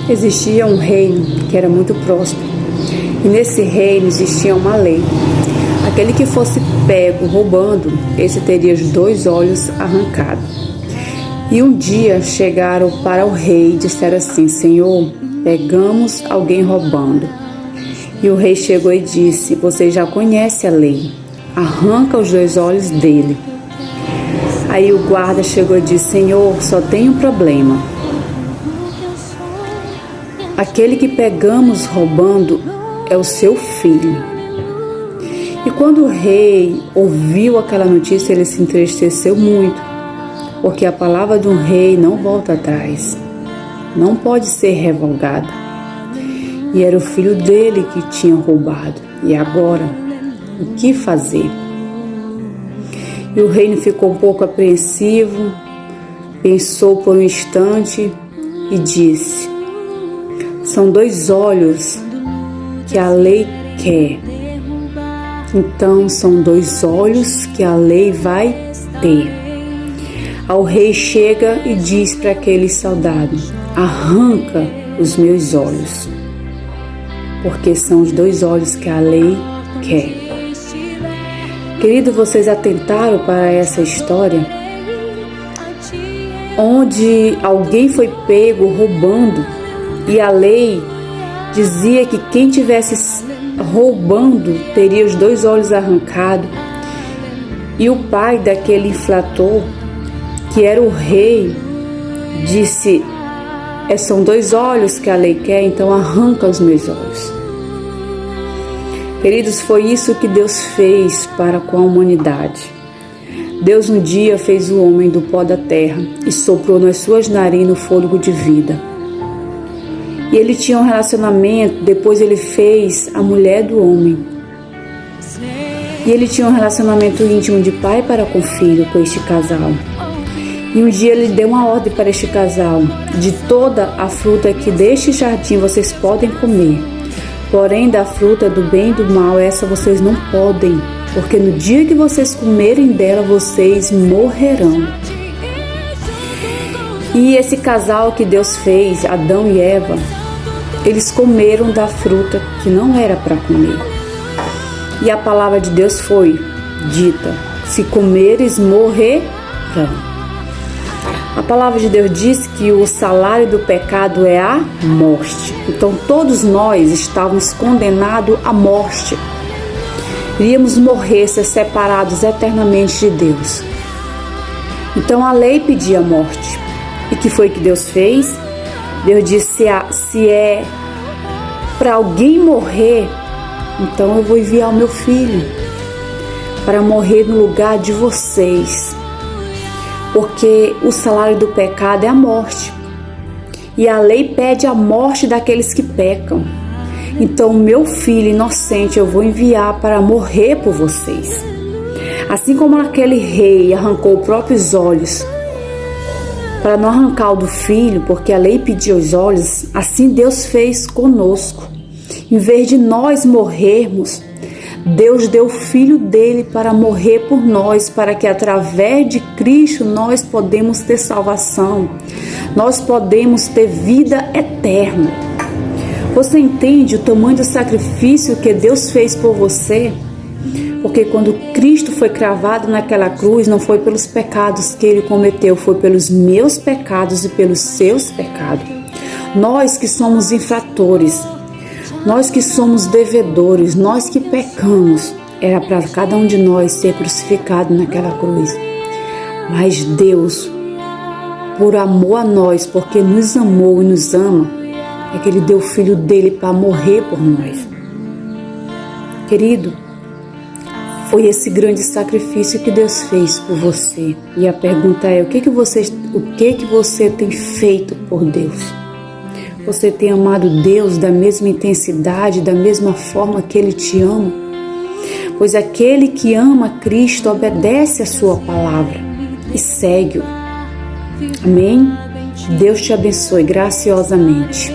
Existia um reino que era muito próspero, e nesse reino existia uma lei. Aquele que fosse pego roubando, esse teria os 2 olhos arrancados. E um dia chegaram para o rei e disseram assim: Senhor, pegamos alguém roubando. E o rei chegou e disse: você já conhece a lei, arranca os 2 olhos dele. Aí o guarda chegou e disse: Senhor, só tem um problema. Aquele que pegamos roubando é o seu filho. E quando o rei ouviu aquela notícia, ele se entristeceu muito, porque a palavra de um rei não volta atrás, não pode ser revogada. E era o filho dele que tinha roubado. E agora, o que fazer? E o rei ficou um pouco apreensivo, pensou por um instante e disse: são 2 olhos que a lei quer. Então são 2 olhos que a lei vai ter. Ao rei chega e diz para aquele soldado: arranca os meus olhos, porque são os 2 olhos que a lei quer. Querido, vocês atentaram para essa história? Onde alguém foi pego roubando e a lei dizia que quem tivesse roubando teria os 2 olhos arrancados. E o pai daquele infrator, que era o rei, disse: são 2 olhos que a lei quer, então arranca os meus olhos. Queridos, foi isso que Deus fez para com a humanidade. Deus um dia fez o homem do pó da terra e soprou nas suas narinas o fôlego de vida. E ele tinha um relacionamento, depois ele fez a mulher do homem. E ele tinha um relacionamento íntimo de pai para com filho com este casal. E um dia ele deu uma ordem para este casal: de toda a fruta que deste jardim vocês podem comer, porém da fruta do bem e do mal, essa vocês não podem, porque no dia que vocês comerem dela, vocês morrerão. E esse casal que Deus fez, Adão e Eva, eles comeram da fruta que não era para comer. E a palavra de Deus foi dita: se comeres, morrerão. A palavra de Deus diz que o salário do pecado é a morte. Então todos nós estávamos condenados à morte. Iríamos morrer, ser separados eternamente de Deus. Então a lei pedia a morte. E o que foi que Deus fez? Deus disse: se é para alguém morrer, então eu vou enviar o meu filho para morrer no lugar de vocês. Porque o salário do pecado é a morte. E a lei pede a morte daqueles que pecam. Então o meu filho inocente eu vou enviar para morrer por vocês. Assim como aquele rei arrancou os próprios olhos para não arrancar o do filho, porque a lei pediu os olhos, assim Deus fez conosco. Em vez de nós morrermos, Deus deu o Filho dele para morrer por nós, para que através de Cristo nós podemos ter salvação, nós podemos ter vida eterna. Você entende o tamanho do sacrifício que Deus fez por você? Porque quando Cristo foi cravado naquela cruz, não foi pelos pecados que ele cometeu, foi pelos meus pecados e pelos seus pecados. Nós que somos infratores, nós que somos devedores, nós que pecamos, era para cada um de nós ser crucificado naquela cruz. Mas Deus, por amor a nós, porque nos amou e nos ama, é que ele deu o Filho dele para morrer por nós. Querido, foi esse grande sacrifício que Deus fez por você. E a pergunta é: o que você tem feito por Deus? Você tem amado Deus da mesma intensidade, da mesma forma que Ele te ama? Pois aquele que ama Cristo obedece a sua palavra e segue-o. Amém? Deus te abençoe graciosamente.